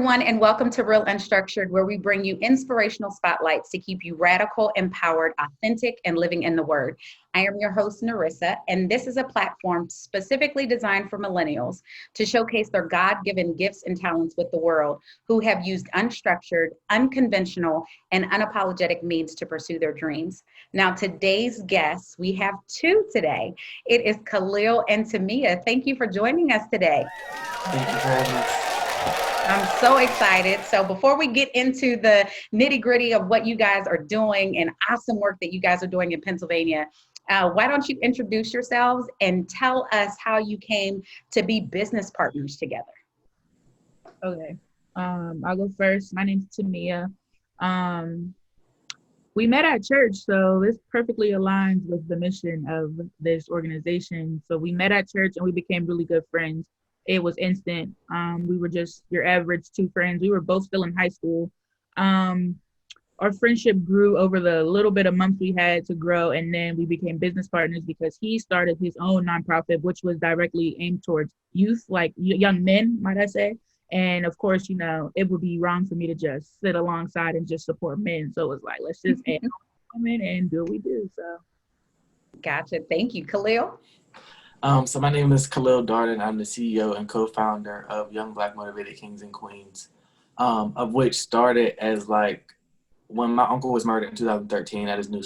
everyone, and welcome to Real Unstructured, where we bring you inspirational spotlights to keep you radical, empowered, authentic, and living in the Word. I am your host, Narissa, and this is a platform specifically designed for millennials to showcase their God-given gifts and talents with the world, who have used unstructured, unconventional, and unapologetic means to pursue their dreams. Now, today's guests, we have two today. It is Kahlil and Tamia. Thank you for joining us today. Thank you very much. I'm so excited. So before we get into the nitty gritty of what you guys are doing and awesome work that you guys are doing in Pennsylvania, why don't you introduce yourselves and tell us how you came to be business partners together? Okay. I'll go first. My name's Tamia. We met at church, so this perfectly aligns with the mission of this organization. So we met at church and we became really good friends. It was instant. We were just your average two friends. We were both still in high school. Our friendship grew over the little bit of months we had to grow, and then we became business partners because he started his own nonprofit, which was directly aimed towards youth, like young men, might I say. And of course, it would be wrong for me to just sit alongside and just support men. So it was like, let's just add women and do what we do. So, gotcha. Thank you, Kahlil. So my name is Kahlil Darden. I'm the CEO and co-founder of Young Black Motivated Kings and Queens, of which started as like when my uncle was murdered in 2013. I just knew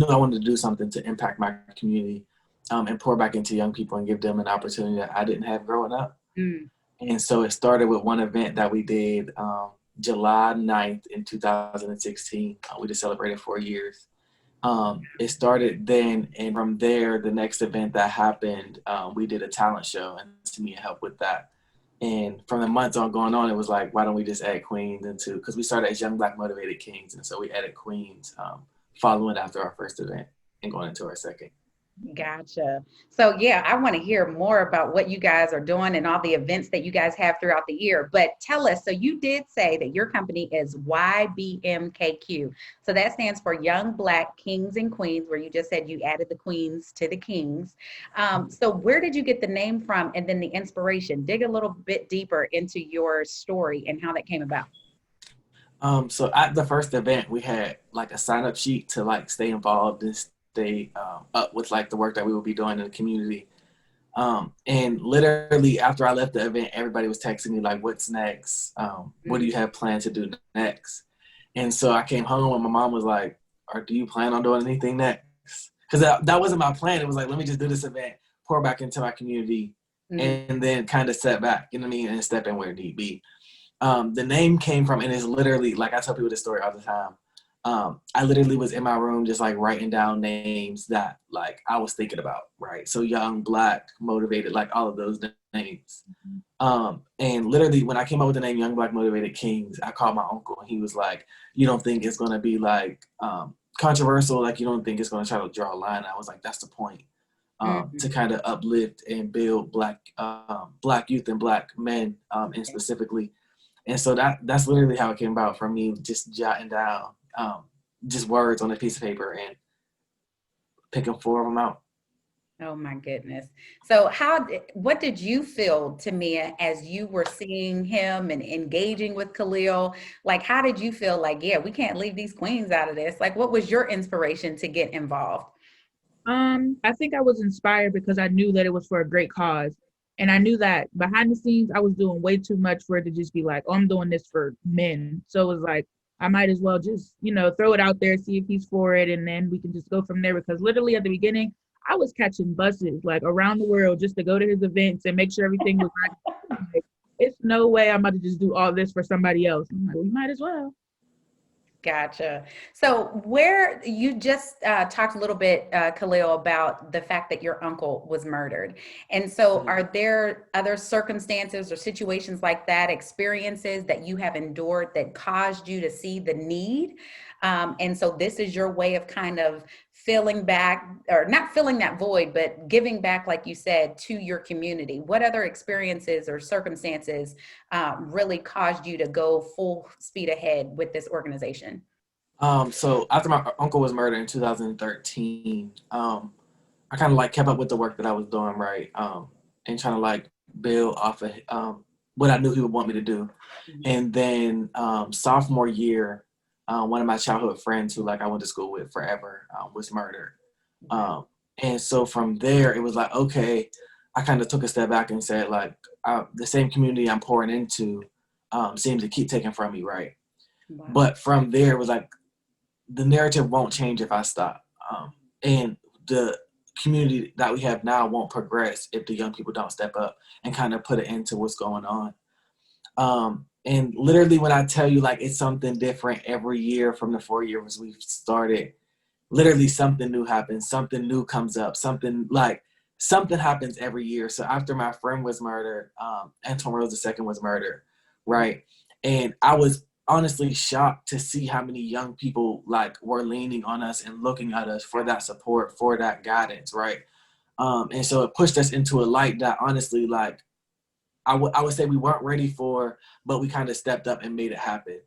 I wanted to do something to impact my community and pour back into young people and give them an opportunity that I didn't have growing up. And so it started with one event that we did July 9th in 2016. We just celebrated 4 years. It started then, and from there, the next event that happened, we did a talent show, and Tamia helped with that. And from the months on going on, it was like, why don't we just add Queens into, because we started as Young Black Motivated Kings, and so we added Queens following after our first event and going into our second. Gotcha. So yeah, I want to hear more about what you guys are doing and all the events that you guys have throughout the year. But tell us, so you did say that your company is YBMKQ. So that stands for Young Black Kings and Queens, where you just said you added the Queens to the Kings. So where did you get the name from and then the inspiration? Dig a little bit deeper into your story and how that came about. So at the first event, we had like a sign-up sheet to like stay involved and stay up with like the work that we would be doing in the community. And literally after I left the event, everybody was texting me like, what's next? What do you have planned to do next? And so I came home and my mom was like, do you plan on doing anything next? Because that wasn't my plan. It was like, let me just do this event, pour back into my community, and then kind of step back, you know what I mean? And step in where need be. The name came from, and it's literally, like I tell people this story all the time. I literally was in my room just like writing down names that like I was thinking about, right? So Young, Black, Motivated, like all of those names. And literally when I came up with the name Young Black Motivated Kings, I called my uncle and he was like, you don't think it's going to be like controversial? Like you don't think it's going to try to draw a line? I was like, that's the point. To kind of uplift and build Black youth and Black men and specifically. And so that's literally how it came about, from me just jotting down just words on a piece of paper and picking 4 of them out. Oh my goodness. So what did you feel, Tamia, as you were seeing him and engaging with Kahlil? Like, how did you feel like, yeah, we can't leave these queens out of this? Like, what was your inspiration to get involved? I think I was inspired because I knew that it was for a great cause. And I knew that behind the scenes, I was doing way too much for it to just be like, oh, I'm doing this for men. So it was like, I might as well just, throw it out there, see if he's for it, and then we can just go from there. Because literally at the beginning, I was catching buses like around the world just to go to his events and make sure everything was right. Like, it's no way I'm about to just do all this for somebody else. I'm like, well, you might as well. Gotcha. So where you just talked a little bit, Kahlil, about the fact that your uncle was murdered. And so are there other circumstances or situations like that, experiences that you have endured that caused you to see the need? And so this is your way of kind of filling back, or not filling that void, but giving back, like you said, to your community. What other experiences or circumstances really caused you to go full speed ahead with this organization? So after my uncle was murdered in 2013, I kind of like kept up with the work that I was doing, right? And trying to like build off of what I knew he would want me to do. And then sophomore year, one of my childhood friends who like I went to school with forever was murdered. And so from there, it was like, okay, I kind of took a step back and said, like, the same community I'm pouring into seems to keep taking from me, right? Wow. But from there, it was like, the narrative won't change if I stop. And the community that we have now won't progress if the young people don't step up and kind of put it into what's going on. And literally when I tell you, like, it's something different every year from the 4 years we've started, literally something new happens, something new comes up, something happens every year. So after my friend was murdered, Antoine Rose II was murdered, right? And I was honestly shocked to see how many young people like were leaning on us and looking at us for that support, for that guidance, right? And so it pushed us into a light that honestly, like, I would say we weren't ready for, but we kind of stepped up and made it happen.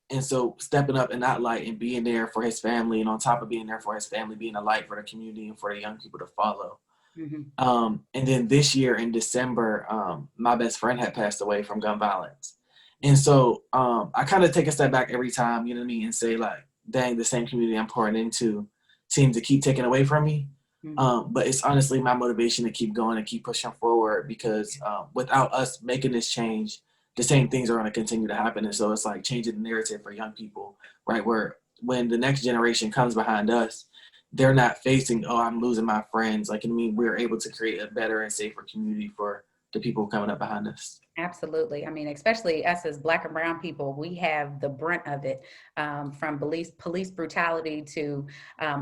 And so stepping up in that light and being there for his family, and on top of being there for his family, being a light for the community and for the young people to follow. And then this year in December, my best friend had passed away from gun violence. And so I kind of take a step back every time, you know what I mean, and say, like, dang, the same community I'm pouring into seems to keep taking away from me. But it's honestly my motivation to keep going and keep pushing forward, because without us making this change, the same things are going to continue to happen. And so it's like changing the narrative for young people, right? Where when the next generation comes behind us, they're not facing, oh, I'm losing my friends. Like, I mean, we're able to create a better and safer community for the people coming up behind us. Absolutely. I mean, especially us as Black and brown people, we have the brunt of it, from police brutality to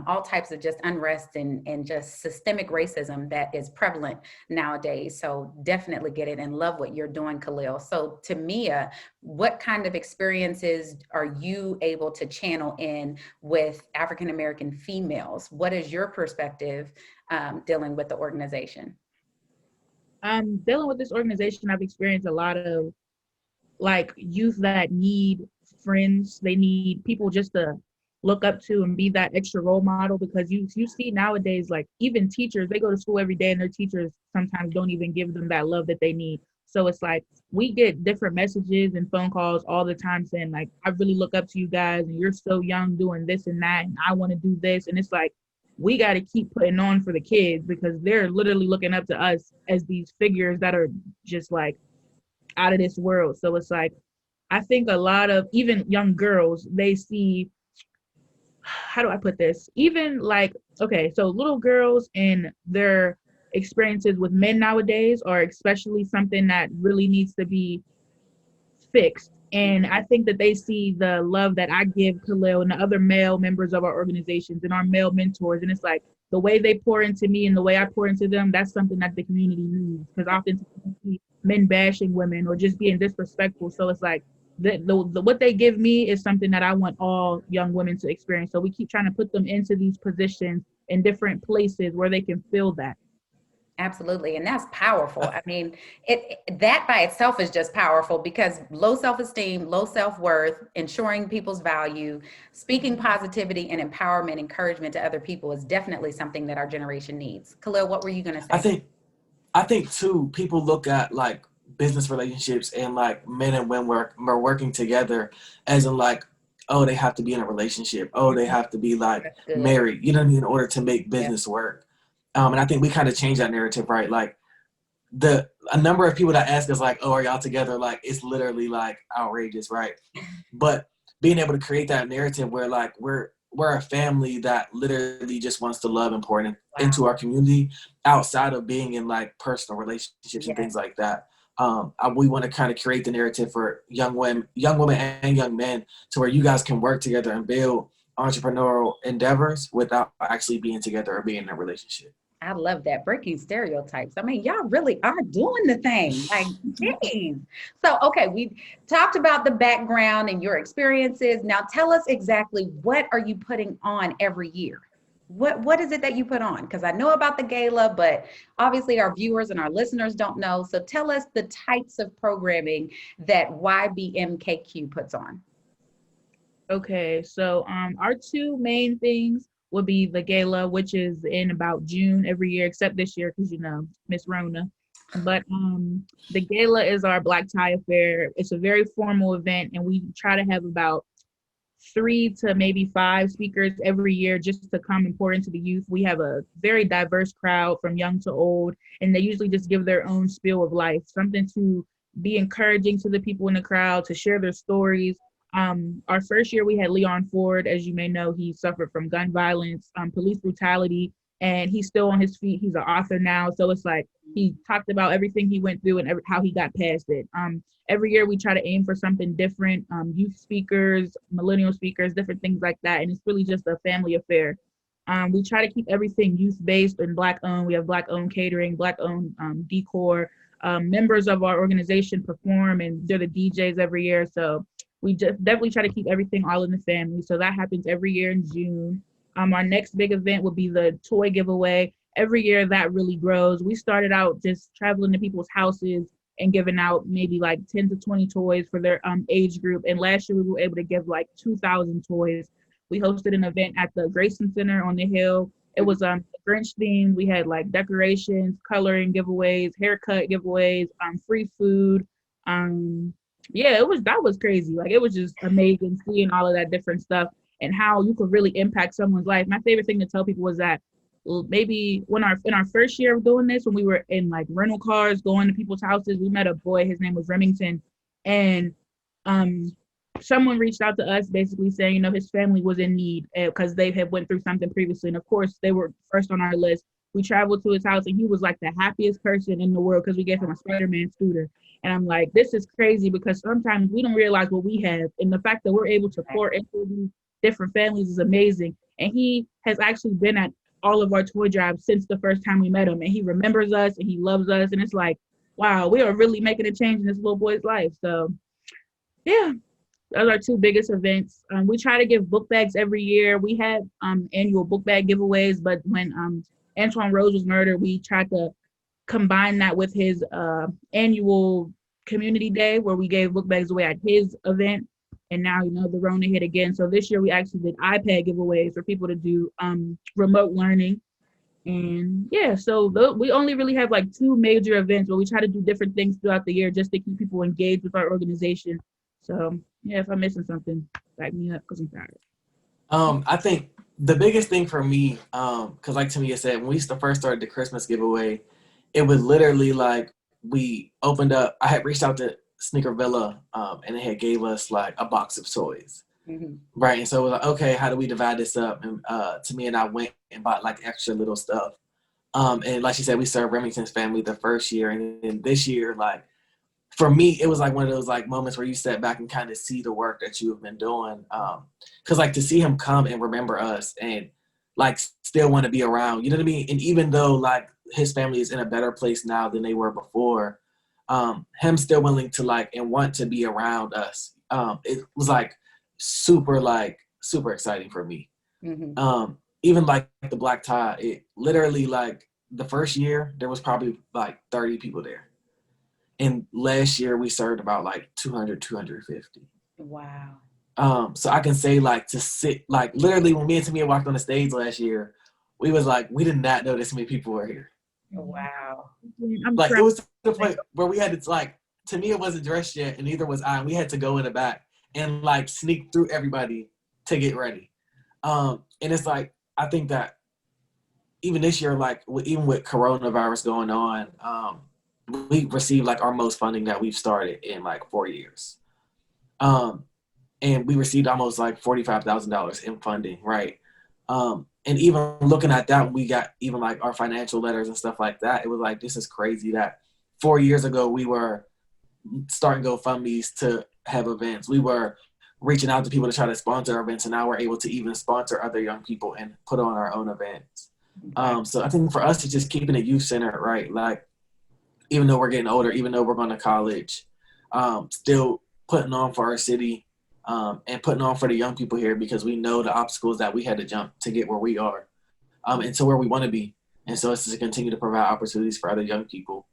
all types of just unrest and just systemic racism that is prevalent nowadays. So definitely get it and love what you're doing, Kahlil. So Tamia, what kind of experiences are you able to channel in with African-American females? What is your perspective dealing with the organization? Dealing with this organization, I've experienced a lot of like youth that need friends. They need people just to look up to and be that extra role model, because you see nowadays, like even teachers, they go to school every day and their teachers sometimes don't even give them that love that they need. So it's like we get different messages and phone calls all the time saying, like, I really look up to you guys and you're so young doing this and that and I want to do this. And it's like we got to keep putting on for the kids, because they're literally looking up to us as these figures that are just like out of this world. So it's like, I think a lot of even young girls, they see, how do I put this? Even like, okay, so little girls and their experiences with men nowadays are especially something that really needs to be fixed. And I think that they see the love that I give Kahlil and the other male members of our organizations and our male mentors. And it's like the way they pour into me and the way I pour into them, that's something that the community needs. Because often you see men bashing women or just being disrespectful. So it's like the what they give me is something that I want all young women to experience. So we keep trying to put them into these positions in different places where they can feel that. Absolutely. And that's powerful. I mean, that by itself is just powerful, because low self-esteem, low self-worth, ensuring people's value, speaking positivity and empowerment, encouragement to other people is definitely something that our generation needs. Kahlil, what were you going to say? I think too, people look at like business relationships and like men and women are working together as in like, oh, they have to be in a relationship. Oh, they have to be like married, you know what I mean, in order to make business work. And I think we kind of changed that narrative, right? Like a number of people that ask us like, oh, are y'all together? Like, it's literally like outrageous, right? But being able to create that narrative where like we're a family that literally just wants to love and pour into our community outside of being in like personal relationships and things like that. We want to kind of create the narrative for young women and young men to where you guys can work together and build entrepreneurial endeavors without actually being together or being in a relationship. I love that. Breaking stereotypes. I mean, y'all really are doing the thing. Like, geez. So, okay, we talked about the background and your experiences. Now tell us exactly, what are you putting on every year? What is it that you put on? Because I know about the gala, but obviously our viewers and our listeners don't know. So tell us the types of programming that YBMKQ puts on. Okay, so our two main things would be the gala, which is in about June every year, except this year because Miss Rona. But the gala is our black tie affair. It's a very formal event, and we try to have about 3 to maybe 5 speakers every year just to come and pour into the youth. We have a very diverse crowd from young to old, and they usually just give their own spiel of life, something to be encouraging to the people in the crowd, to share their stories. Our first year we had Leon Ford. As you may know, he suffered from gun violence, police brutality, and he's still on his feet. He's an author now. So it's like he talked about everything he went through and how he got past it. Every year we try to aim for something different, youth speakers, millennial speakers, different things like that. And it's really just a family affair. We try to keep everything youth-based and Black-owned. We have Black-owned catering, Black-owned decor. Members of our organization perform, and they're the DJs every year. So we just definitely try to keep everything all in the family. So that happens every year in June. Our next big event will be the toy giveaway. Every year that really grows. We started out just traveling to people's houses and giving out maybe like 10 to 20 toys for their age group. And last year we were able to give like 2,000 toys. We hosted an event at the Grayson Center on the Hill. It was Grinch themed. We had like decorations, coloring giveaways, haircut giveaways, free food. Yeah, that was crazy. Like, it was just amazing seeing all of that different stuff and how you could really impact someone's life. My favorite thing to tell people was that maybe in our first year of doing this, when we were in like rental cars going to people's houses, we met a boy. His name was Remington, and someone reached out to us basically saying, you know, his family was in need because they had went through something previously, and of course they were first on our list. We traveled to his house, and he was like the happiest person in the world because we gave him a Spider-Man scooter. And I'm like, this is crazy because sometimes we don't realize what we have, and the fact that we're able to pour into these different families is amazing. And he has actually been at all of our toy drives since the first time we met him, and he remembers us and he loves us, and it's like, wow, we are really making a change in this little boy's life. So yeah, those are our two biggest events. We try to give book bags every year. We had annual book bag giveaways, but when Antoine Rose was murdered, we tried to combine that with his annual community day where we gave book bags away at his event. And now, you know, the Rona hit again. So this year we actually did iPad giveaways for people to do remote learning. And yeah, so we only really have like 2 major events, but we try to do different things throughout the year just to keep people engaged with our organization. So yeah, if I'm missing something, back me up because I'm tired. I think the biggest thing for me, because like Tamia said, when we first started the Christmas giveaway, it was literally like we opened up. I had reached out to Sneaker Villa, and they had gave us like a box of toys, right? And so it was like, okay, how do we divide this up? And Tamia and I went and bought like extra little stuff. And like she said, we served Remington's family the first year, and then this year, like for me, it was like one of those like moments where you step back and kind of see the work that you have been doing. Because like to see him come and remember us and like still want to be around, you know what I mean? And even though like his family is in a better place now than they were before, him still willing to like and want to be around us. It was like super exciting for me. Even like the black tie, it literally like the first year there was probably like 30 people there. And last year we served about like 200, 250. Wow. So I can say like to sit, like literally when me and Tamia walked on the stage last year, we was like, we did not know this many people were here. Wow. Like it was to the point where we had to like, Tamia wasn't dressed yet and neither was I. And we had to go in the back and like sneak through everybody to get ready. And it's like, I think that even this year, like even with coronavirus going on, we received like our most funding that we've started in like 4 years. And we received almost like $45,000 in funding, right? And even looking at that, we got even like our financial letters and stuff like that. It was like, this is crazy that 4 years ago we were starting GoFundMe's to have events. We were reaching out to people to try to sponsor events, and now we're able to even sponsor other young people and put on our own events. So I think for us, it's just keeping it youth centered, right? Like, even though we're getting older, even though we're going to college, still putting on for our city and putting on for the young people here because we know the obstacles that we had to jump to get where we are and to where we want to be. And so it's to continue to provide opportunities for other young people.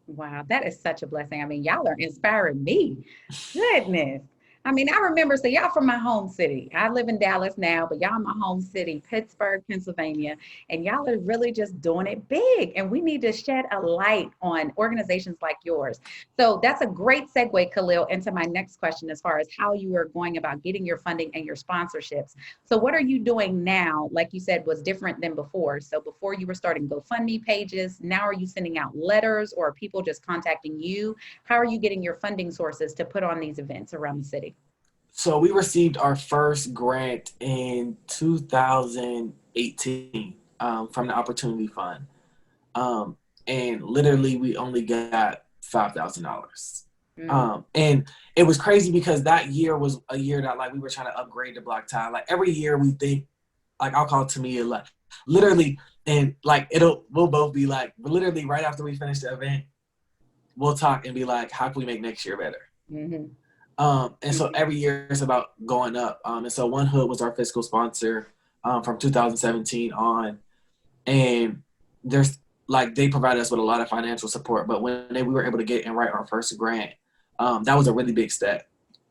Wow, that is such a blessing. I mean, y'all are inspiring me. Goodness. I mean, I remember, so y'all from my home city. I live in Dallas now, but y'all my home city, Pittsburgh, Pennsylvania, and y'all are really just doing it big. And we need to shed a light on organizations like yours. So that's a great segue, Kahlil, into my next question as far as how you are going about getting your funding and your sponsorships. So what are you doing now? Like you said, was different than before. So before you were starting GoFundMe pages, now are you sending out letters or are people just contacting you? How are you getting your funding sources to put on these events around the city? So we received our first grant in 2018 from the Opportunity Fund. And literally we only got $5,000. And it was crazy because that year was a year that like we were trying to upgrade the block tie. Like every year we think, like I'll call Tamia, like literally, and like we'll both be like, literally right after we finish the event, we'll talk and be like, how can we make next year better? And so every year it's about going up. And so One Hood was our fiscal sponsor from 2017 on. And there's like, they provided us with a lot of financial support. But when we were able to get and write our first grant, that was a really big step.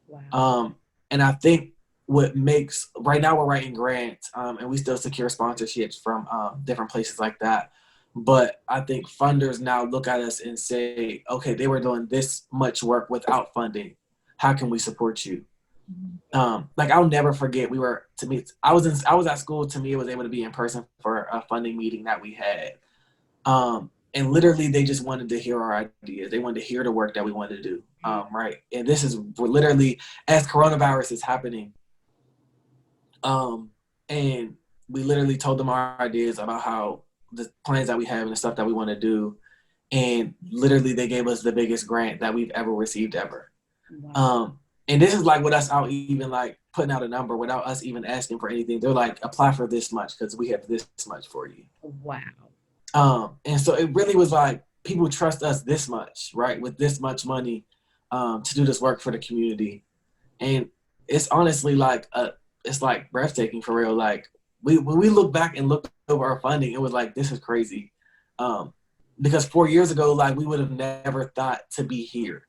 Wow. And I think what makes, right now we're writing grants and we still secure sponsorships from different places like that. But I think funders now look at us and say, okay, they were doing this much work without funding. How can we support you? Like I'll never forget, I was at school. Tamia was able to be in person for a funding meeting that we had. And literally they just wanted to hear our ideas. They wanted to hear the work that we wanted to do. Right. And this is literally as coronavirus is happening. And we literally told them our ideas about how the plans that we have and the stuff that we want to do. And literally they gave us the biggest grant that we've ever received ever. Wow. And this is like without us even like putting out a number, without us even asking for anything. They're like, apply for this much because we have this much for you. Wow. And so it really was like people trust us this much, right? With this much money to do this work for the community. And it's honestly like it's like breathtaking for real. Like when we look back and look over our funding, it was like, this is crazy. Because 4 years ago, like we would have never thought to be here.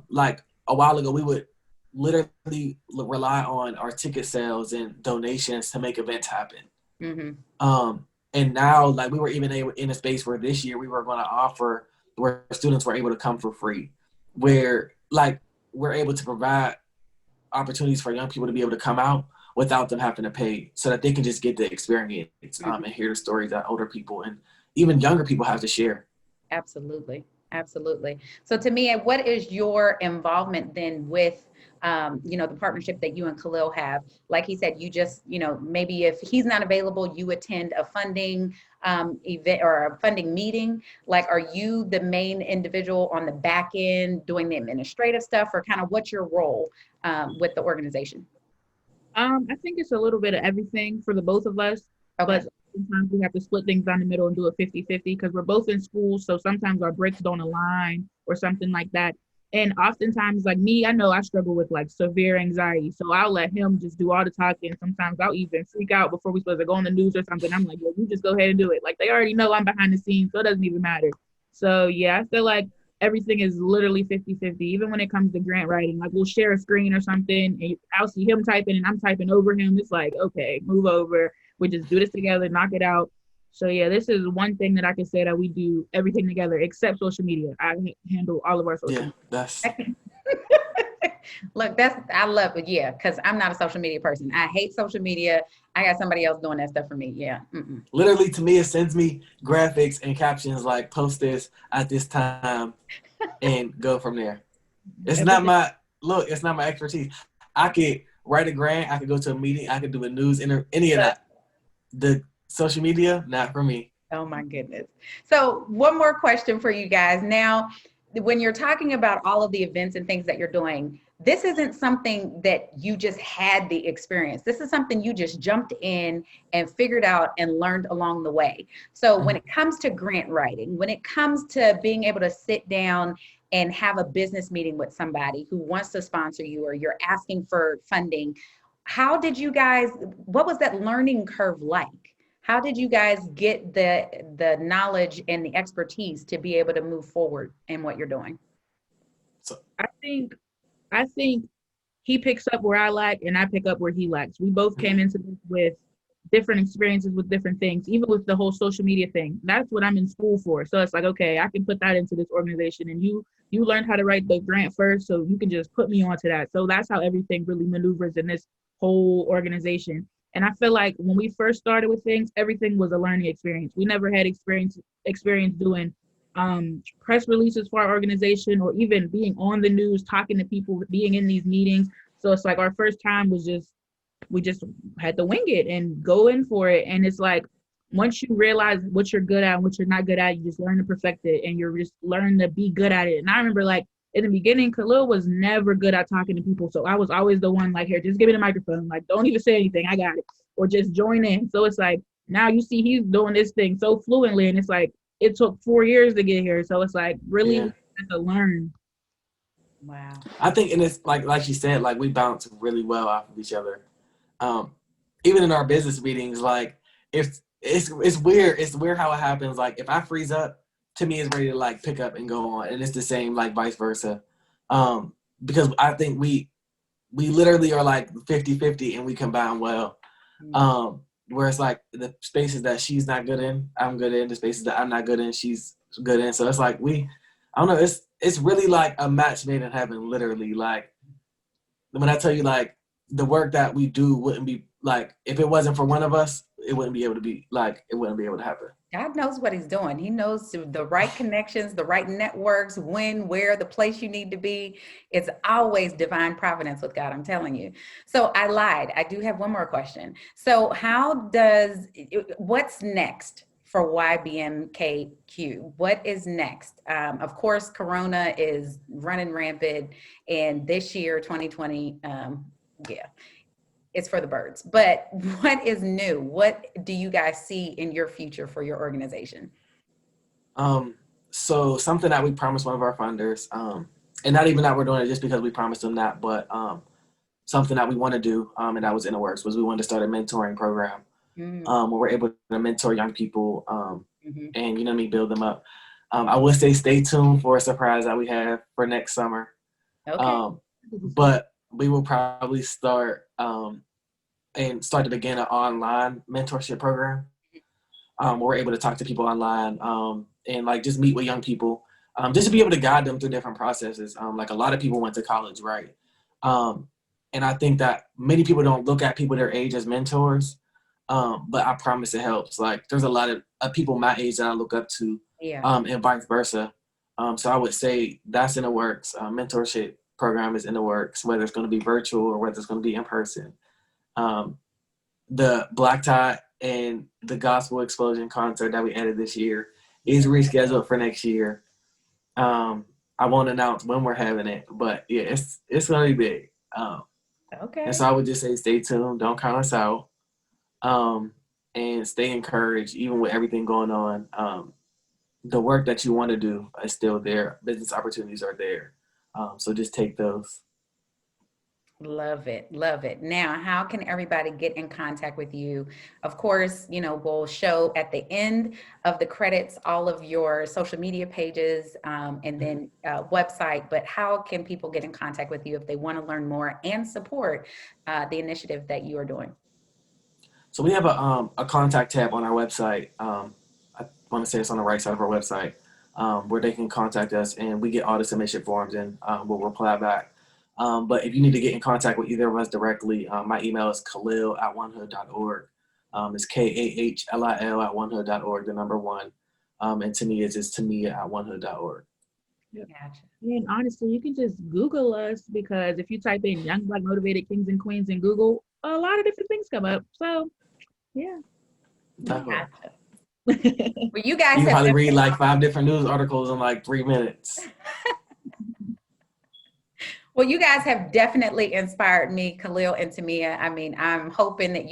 Like a while ago, we would literally rely on our ticket sales and donations to make events happen. And now, like we were even able in a space where this year we were going to offer where students were able to come for free, where like we're able to provide opportunities for young people to be able to come out without them having to pay, so that they can just get the experience and hear the stories that older people and even younger people have to share. Absolutely. Absolutely. So Tamia, what is your involvement then with, the partnership that you and Kahlil have? Like he said, you just, maybe if he's not available, you attend a funding event or a funding meeting. Like, are you the main individual on the back end doing the administrative stuff, or kind of what's your role with the organization? I think it's a little bit of everything for the both of us, but sometimes we have to split things down the middle and do it 50-50 because we're both in school. So sometimes our breaks don't align or something like that. And oftentimes, like me, I know I struggle with like severe anxiety. So I'll let him just do all the talking. Sometimes I'll even freak out before we're supposed to go on the news or something. I'm like, yeah, you just go ahead and do it. Like they already know I'm behind the scenes, so it doesn't even matter. So yeah, I feel like everything is literally 50-50. Even when it comes to grant writing, like we'll share a screen or something and I'll see him typing and I'm typing over him. It's like, okay, move over. We just do this together, knock it out. So yeah, this is one thing that I can say that we do everything together except social media. I handle all of our social media. That's Look, I love it. Yeah, because I'm not a social media person. I hate social media. I got somebody else doing that stuff for me. Yeah. Literally, Tamia sends me graphics and captions like post this at this time and go from there. It's not my expertise. I could write a grant, I could go to a meeting, I could do a news any of that. The social media, not for me. Oh my goodness. So one more question for you guys. Now, when you're talking about all of the events and things that you're doing, this isn't something that you just had the experience. This is something you just jumped in and figured out and learned along the way. So when it comes to grant writing, when it comes to being able to sit down and have a business meeting with somebody who wants to sponsor you or you're asking for funding, what was that learning curve like? How did you guys get the knowledge and the expertise to be able to move forward in what you're doing? I think he picks up where I lack and I pick up where he lacks. We both came into this with different experiences with different things, even with the whole social media thing. That's what I'm in school for. So it's like, okay, I can put that into this organization, and you learned how to write the grant first, so you can just put me onto that. So that's how everything really maneuvers in this whole organization. And I feel like when we first started with things, everything was a learning experience. We never had experience doing press releases for our organization, or even being on the news, talking to people, being in these meetings. So it's like our first time was just, we just had to wing it and go in for it. And it's like, once you realize what you're good at and what you're not good at, you just learn to perfect it, and you're just learn to be good at it. And I remember, like, in the beginning, Kahlil was never good at talking to people. So I was always the one, like, here, just give me the microphone. Like, don't even say anything. I got it. Or just join in. So it's like, now you see he's doing this thing so fluently. And it's like, it took 4 years to get here. So it's like, really had to learn. Wow. I think, and it's like you said, like, we bounce really well off of each other. Even in our business meetings, like, if it's weird. It's weird how it happens. Like, if I freeze up, Tamia is ready to, like, pick up and go on, and it's the same, like, vice versa. Because I think we literally are like 50-50, and we combine well. Where it's like the spaces that she's not good in, I'm good in. The spaces that I'm not good in, she's good in. So it's like I don't know. It's really like a match made in heaven, literally. Like, when I tell you, like, the work that we do wouldn't be, like, if it wasn't for one of us, it wouldn't be able to happen. God knows what he's doing. He knows the right connections, the right networks, when, where, the place you need to be. It's always divine providence with God, I'm telling you. So I lied. I do have one more question. So what's next for YBMKQ? What is next? Of course, Corona is running rampant, and this year, 2020, it's for the birds. But what is new? What do you guys see in your future for your organization? So something that we promised one of our funders, and not even that we're doing it just because we promised them that, but something that we want to do, and that was in the works, was we wanted to start a mentoring program where we're able to mentor young people and, you know what I mean, build them up. I would say stay tuned for a surprise that we have for next summer. Okay. But we will probably start to begin an online mentorship program where we're able to talk to people online and, like, just meet with young people, just to be able to guide them through different processes. Like, a lot of people went to college, right? And I think that many people don't look at people their age as mentors, but I promise it helps. Like, there's a lot of people my age that I look up to, and vice versa. So I would say that's in the works. Mentorship program is in the works, whether it's going to be virtual or whether it's going to be in person. The Black Tie and the Gospel Explosion concert that we added this year is rescheduled for next year. I won't announce when we're having it, but yeah, it's going to be big. Okay. And so I would just say stay tuned, don't count us out, and stay encouraged even with everything going on. The work that you want to do is still there. Business opportunities are there. So just take those. Love it. Love it. Now, how can everybody get in contact with you? Of course, we'll show at the end of the credits all of your social media pages and then website, but how can people get in contact with you if they want to learn more and support the initiative that you are doing? So we have a contact tab on our website. I want to say it's on the right side of our website, where they can contact us, and we get all the submission forms, and we'll reply back. But if you need to get in contact with either of us directly, my email is kahlil@onehood.org. It's KAHLIL@onehood.org, the number 1. And Tamia's is Tamia@onehood.org. Gotcha. And honestly, you can just Google us, because if you type in Young Black Motivated Kings and Queens in Google, a lot of different things come up. So, yeah. Gotcha. Well, you guys You have probably read like 5 different news articles in like 3 minutes. Well, you guys have definitely inspired me, Kahlil and Tamia. I mean, I'm hoping that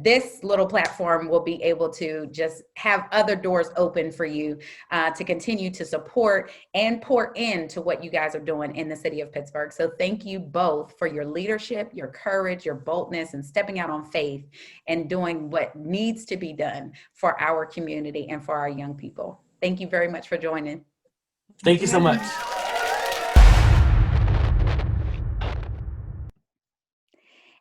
this little platform will be able to just have other doors open for you to continue to support and pour into what you guys are doing in the city of Pittsburgh. So thank you both for your leadership, your courage, your boldness, and stepping out on faith and doing what needs to be done for our community and for our young people. Thank you very much for joining. Thank you so much.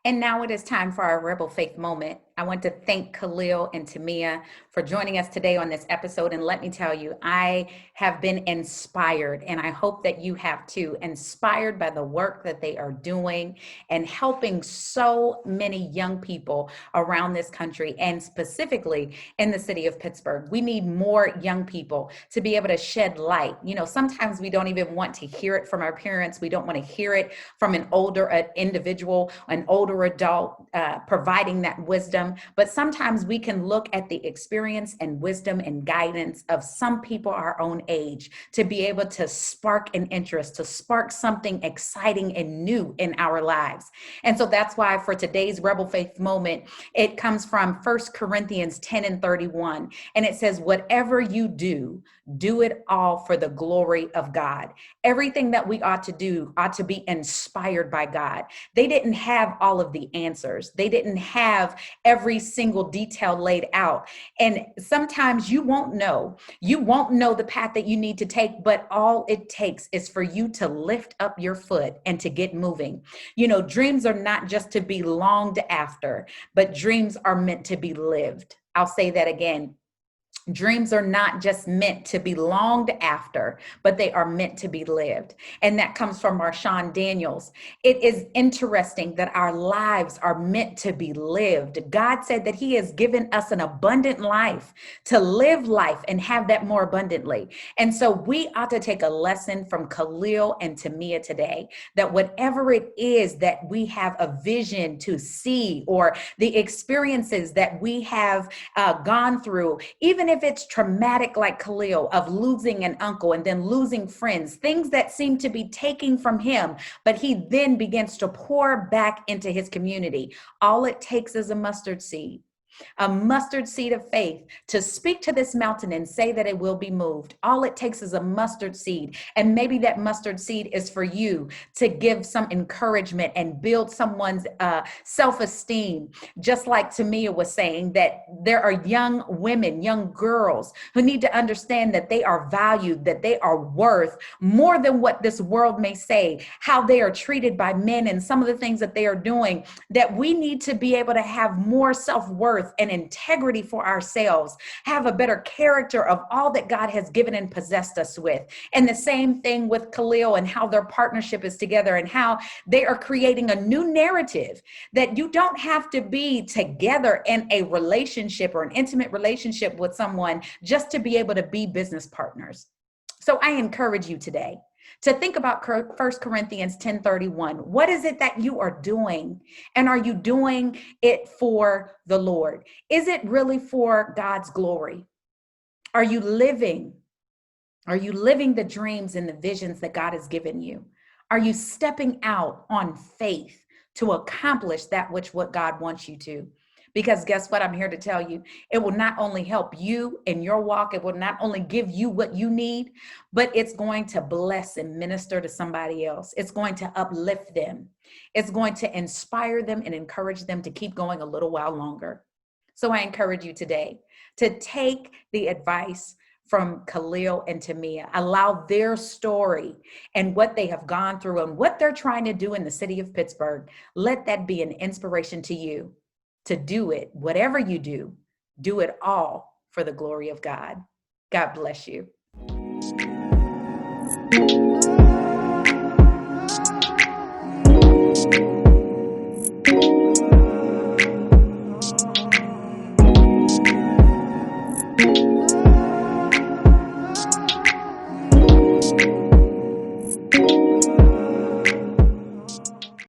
And now it is time for our Rebel Faith moment. I want to thank Kahlil and Tamia for joining us today on this episode. And let me tell you, I have been inspired, and I hope that you have too, inspired by the work that they are doing and helping so many young people around this country, and specifically in the city of Pittsburgh. We need more young people to be able to shed light. You know, sometimes we don't even want to hear it from our parents. We don't want to hear it from an older individual, an older adult providing that wisdom. But sometimes we can look at the experience and wisdom and guidance of some people our own age to be able to spark an interest, to spark something exciting and new in our lives. And so that's why for today's Rebel Faith moment, it comes from 1 Corinthians 10:31. And it says, whatever you do, do it all for the glory of God. Everything that we ought to do ought to be inspired by God. They didn't have all of the answers. They didn't have every single detail laid out. And sometimes you won't know. You won't know the path that you need to take, but all it takes is for you to lift up your foot and to get moving. You know, dreams are not just to be longed after, but dreams are meant to be lived. I'll say that again. Dreams are not just meant to be longed after, but they are meant to be lived. And that comes from Marshawn Daniels. It is interesting that our lives are meant to be lived. God said that he has given us an abundant life to live life and have that more abundantly. And so we ought to take a lesson from Kahlil and Tamia today, that whatever it is that we have a vision to see, or the experiences that we have gone through, even if it's traumatic like Kahlil, of losing an uncle and then losing friends, things that seem to be taking from him, but he then begins to pour back into his community. All it takes is a mustard seed of faith to speak to this mountain and say that it will be moved. All it takes is a mustard seed. And maybe that mustard seed is for you to give some encouragement and build someone's self-esteem. Just like Tamia was saying, that there are young women, young girls who need to understand that they are valued, that they are worth more than what this world may say, how they are treated by men and some of the things that they are doing, that we need to be able to have more self-worth and integrity for ourselves, have a better character of all that God has given and possessed us with. And the same thing with Kahlil and how their partnership is together and how they are creating a new narrative, that you don't have to be together in a relationship or an intimate relationship with someone just to be able to be business partners. So I encourage you today to think about 1 Corinthians 10:31. What is it that you are doing? And are you doing it for the Lord? Is it really for God's glory? Are you living? Are you living the dreams and the visions that God has given you? Are you stepping out on faith to accomplish that what God wants you to? Because guess what? I'm here to tell you, it will not only help you in your walk, it will not only give you what you need, but it's going to bless and minister to somebody else. It's going to uplift them. It's going to inspire them and encourage them to keep going a little while longer. So I encourage you today to take the advice from Kahlil and Tamia. Allow their story and what they have gone through and what they're trying to do in the city of Pittsburgh. Let that be an inspiration to you to do it. Whatever you do it all for the glory of God. God bless you.